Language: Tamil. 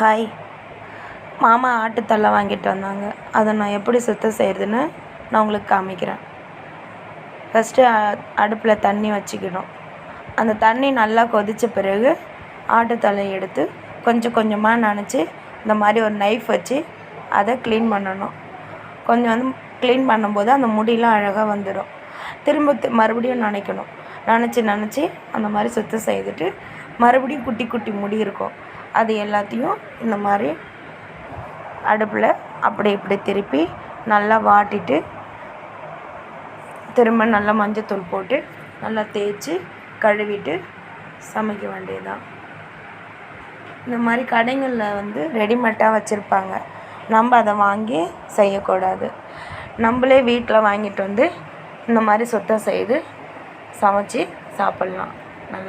ஹாய், மாமா ஆட்டுத்தலை வாங்கிட்டு வந்தாங்க. அதை நான் எப்படி சுத்தம் செய்கிறதுன்னு நான் உங்களுக்கு காமிக்கிறேன். ஃபஸ்ட்டு அடுப்பில் தண்ணி வச்சுக்கணும். அந்த தண்ணி நல்லா கொதித்த பிறகு ஆட்டுத்தலை எடுத்து கொஞ்சம் கொஞ்சமாக நனைச்சி இந்த மாதிரி ஒரு நைஃப் வச்சு அதை க்ளீன் பண்ணணும். கொஞ்சம் க்ளீன் பண்ணும்போது அந்த முடியெலாம் அழகாக வந்துடும். திரும்ப மறுபடியும் நனைக்கணும். நனைச்சி அந்த மாதிரி சுத்தம் செய்துட்டு மறுபடியும் குட்டி குட்டி முடி இருக்கும், அது எல்லாத்தையும் இந்த மாதிரி அடுப்பில் அப்படி இப்படி திருப்பி நல்லா வாட்டிட்டு திரும்ப நல்லா மஞ்சத்தூள் போட்டு நல்லா தேய்ச்சி கழுவிட்டு சமைக்க வேண்டியதுதான். இந்த மாதிரி கடைகளில் ரெடிமேடாக வச்சுருப்பாங்க. நம்ம அதை வாங்கி செய்யக்கூடாது. நம்மளே வீட்டில் வாங்கிட்டு இந்த மாதிரி சுத்தம் செய்து சமைச்சி சாப்பிட்லாம்.